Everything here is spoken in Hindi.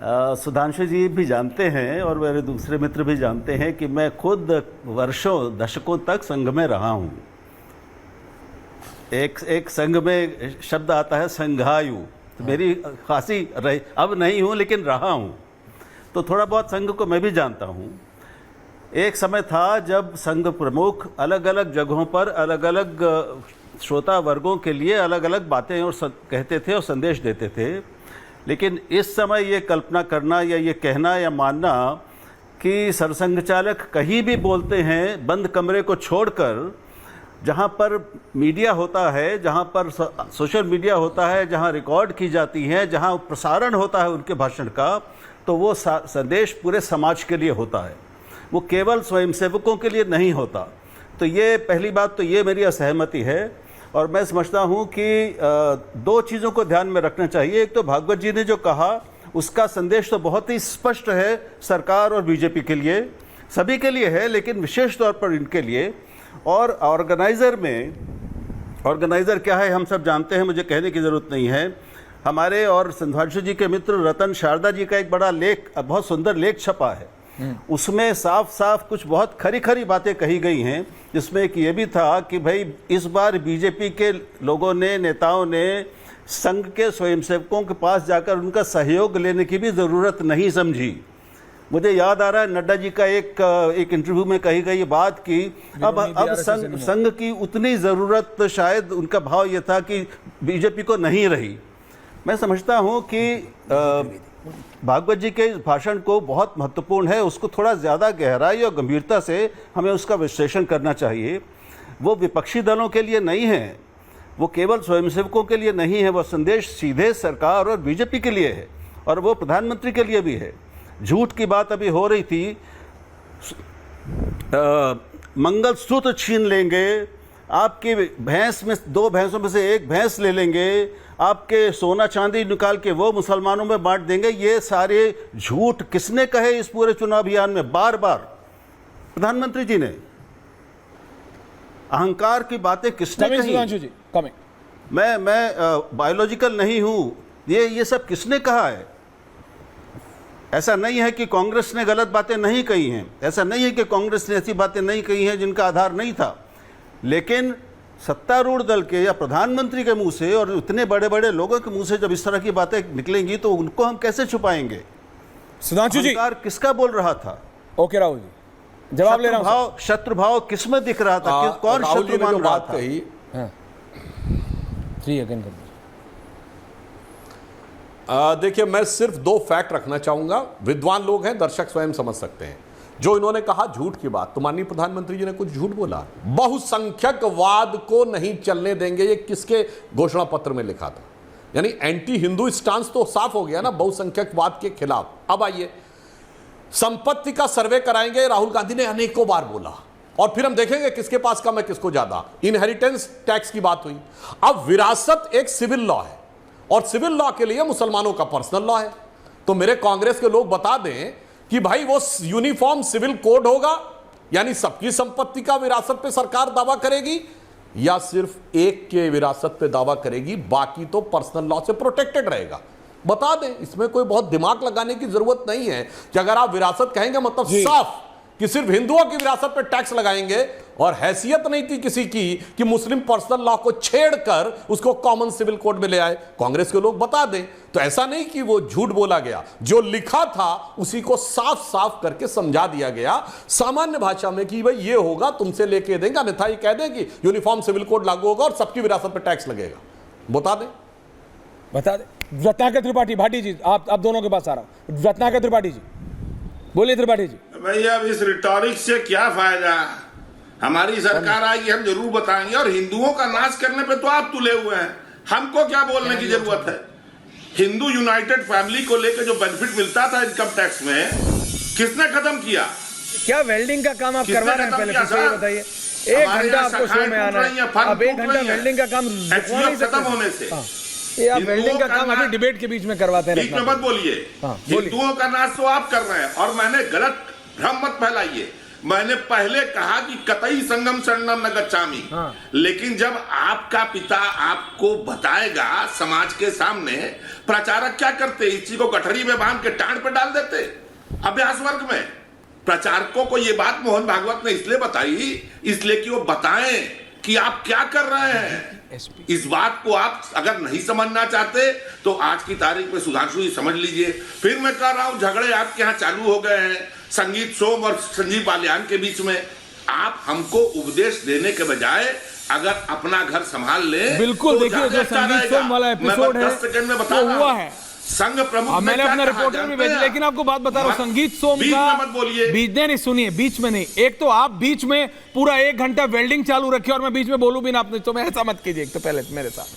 सुधांशु जी भी जानते हैं और मेरे दूसरे मित्र भी जानते हैं कि मैं खुद वर्षों दशकों तक संघ में रहा हूँ। एक संघ में शब्द आता है संघायु, तो मेरी खासी रही, अब नहीं हूँ लेकिन रहा हूँ, तो थोड़ा बहुत संघ को मैं भी जानता हूँ। एक समय था जब संघ प्रमुख अलग अलग जगहों पर अलग अलग श्रोता वर्गों के लिए अलग अलग बातें और कहते थे और संदेश देते थे, लेकिन इस समय ये कल्पना करना या ये कहना या मानना कि सरसंघ चालक कहीं भी बोलते हैं बंद कमरे को छोड़कर, जहाँ पर मीडिया होता है, जहाँ पर सोशल मीडिया होता है, जहाँ रिकॉर्ड की जाती है, जहाँ प्रसारण होता है उनके भाषण का, तो वो संदेश पूरे समाज के लिए होता है, वो केवल स्वयंसेवकों के लिए नहीं होता। तो ये पहली बात तो ये मेरी असहमति है। और मैं समझता हूँ कि दो चीज़ों को ध्यान में रखना चाहिए। एक तो भागवत जी ने जो कहा उसका संदेश तो बहुत ही स्पष्ट है सरकार और बीजेपी के लिए, सभी के लिए है, लेकिन विशेष तौर पर इनके लिए। और ऑर्गेनाइज़र क्या है हम सब जानते हैं, मुझे कहने की ज़रूरत नहीं है। हमारे और सुधांशु जी के मित्र रतन शारदा जी का एक बड़ा लेख, बहुत सुंदर लेख छपा है, उसमें साफ साफ कुछ बहुत खरी खरी बातें कही गई हैं, जिसमें एक ये भी था कि भाई इस बार बीजेपी के लोगों ने, नेताओं ने संघ के स्वयंसेवकों के पास जाकर उनका सहयोग लेने की भी ज़रूरत नहीं समझी। मुझे याद आ रहा है नड्डा जी का एक इंटरव्यू में कही गई बात कि अब संघ की उतनी ज़रूरत, शायद उनका भाव ये था कि बीजेपी को नहीं रही। मैं समझता हूँ कि भागवत जी के इस भाषण को बहुत महत्वपूर्ण है, उसको थोड़ा ज़्यादा गहराई और गंभीरता से हमें उसका विश्लेषण करना चाहिए। वो विपक्षी दलों के लिए नहीं है, वो केवल स्वयंसेवकों के लिए नहीं है, वो संदेश सीधे सरकार और बीजेपी के लिए है, और वो प्रधानमंत्री के लिए भी है। झूठ की बात अभी हो रही थी, मंगलसूत्र छीन लेंगे, आपकी भैंस में, 2 भैंसों में से एक भैंस ले लेंगे, आपके सोना चांदी निकाल के वो मुसलमानों में बांट देंगे, ये सारे झूठ किसने कहे इस पूरे चुनाव अभियान में? बार बार प्रधानमंत्री जी ने। अहंकार की बातें किसने कही? मैं बायोलॉजिकल नहीं हूं, ये सब किसने कहा है? ऐसा नहीं है कि कांग्रेस ने गलत बातें नहीं कही हैं, ऐसा नहीं है कि कांग्रेस ने ऐसी बातें नहीं कही हैं जिनका आधार नहीं था, लेकिन सत्तारूढ़ दल के या प्रधानमंत्री के मुंह से और इतने बड़े बड़े लोगों के मुंह से जब इस तरह की बातें निकलेंगी तो उनको हम कैसे छुपाएंगे? सुधांशु जी, किसका बोल रहा था? ओके राहुल जी, जवाब ले रहा हूं। शत्रुभाव किसमें दिख रहा था? कौन शत्रु मान रहा था? देखिए, मैं सिर्फ 2 फैक्ट रखना चाहूंगा, विद्वान लोग हैं, दर्शक स्वयं समझ सकते हैं। जो इन्होंने कहा झूठ की बात, तो माननीय प्रधानमंत्री जी ने कुछ झूठ बोला, बहुसंख्यकवाद को नहीं चलने देंगे, ये किसके घोषणा पत्र में लिखा था? यानी एंटी हिंदू स्टांस तो साफ हो गया ना, बहुसंख्यकवाद के खिलाफ। अब आइए, संपत्ति का सर्वे कराएंगे, राहुल गांधी ने अनेकों बार बोला, और फिर हम देखेंगे किसके पास कम है किसको ज्यादा। इनहेरिटेंस टैक्स की बात हुई। अब विरासत एक सिविल लॉ है, और सिविल लॉ के लिए मुसलमानों का पर्सनल लॉ है। तो मेरे कांग्रेस के लोग बता दें कि भाई वो यूनिफॉर्म सिविल कोड होगा, यानी सबकी संपत्ति का विरासत पे सरकार दावा करेगी, या सिर्फ एक के विरासत पे दावा करेगी, बाकी तो पर्सनल लॉ से प्रोटेक्टेड रहेगा? बता दें, इसमें कोई बहुत दिमाग लगाने की जरूरत नहीं है कि अगर आप विरासत कहेंगे मतलब साफ कि सिर्फ हिंदुओं की विरासत पे टैक्स लगाएंगे, और हैसियत नहीं थी किसी की कि मुस्लिम पर्सनल लॉ को छेड़कर उसको कॉमन सिविल कोड में ले आए। कांग्रेस के लोग बता दें, तो ऐसा नहीं कि वो झूठ बोला गया, जो लिखा था उसी को साफ साफ करके समझा दिया गया सामान्य भाषा में कि भाई ये होगा, तुमसे लेके देंगे, अन्यथा ये कह दें कि यूनिफॉर्म सिविल कोड लागू होगा और सबकी विरासत पे टैक्स लगेगा। बता दें। रत्नाकर त्रिपाठी भाटी जी, आप दोनों के पास आ रहा हूं। रत्नाकर त्रिपाठी जी, बोलिए। त्रिपाठी जी, भैया अब इस रिटॉरिक से क्या फायदा? हमारी सरकार आएगी, हम जरूर बताएंगे, और हिंदुओं का नाश करने पे तो आप तुले हुए हैं, हमको क्या बोलने की जरूरत है? हिंदू यूनाइटेड फैमिली को लेकर जो बेनिफिट मिलता था इनकम टैक्स में, किसने खत्म किया? क्या वेल्डिंग का काम आप करवा रहे हैं? पहले ये बताइए। 1 घंटा आपको शो में आना है, अब 1 घंटा वेल्डिंग का काम खत्म होने से। ये आप वेल्डिंग का काम अभी डिबेट के बीच में करवाते हैं। बीच में मत बोलिए। हिंदुओं का नाश तो आप कर रहे हैं, और मैंने गलत भ्रम मत फैलाइए। मैंने पहले कहा कि कतई संगम शरणम न गच्छामि, लेकिन जब आपका पिता आपको बताएगा समाज के सामने, प्रचारक क्या करते, इस चीज को गठरी में बांध के टांड पे डाल देते अभ्यास वर्ग में। प्रचारकों को ये बात मोहन भागवत ने इसलिए बताई, इसलिए कि वो बताएं कि आप क्या कर रहे हैं। इस बात को आप अगर नहीं समझना चाहते तो आज की तारीख में सुधांशु जी समझ लीजिए। फिर मैं कह रहा हूं, झगड़े आपके यहाँ चालू हो गए हैं संगीत सोम और संजीव बालियान के बीच में। आप हमको उपदेश देने के बजाय अगर अपना घर संभाल ले, बिल्कुल। तो देखिए जो संगीत सोम वाला एपिसोड है 10 सेकंड में बता वो रहा हुआ हूं। है, संघ प्रमुख मैंने अपना रिपोर्टर भी भेजा, लेकिन आपको बात बता रहा हूँ, संगीत सोम बीच का में मत बोलिए। बीच नहीं, सुनिए, बीच में नहीं। एक तो आप बीच में पूरा 1 घंटा वेल्डिंग चालू रखिए और मैं बीच में बोलूं भी ना, आपने तो मैं ऐसा मत कीजिए एक तो पहले मेरे साथ।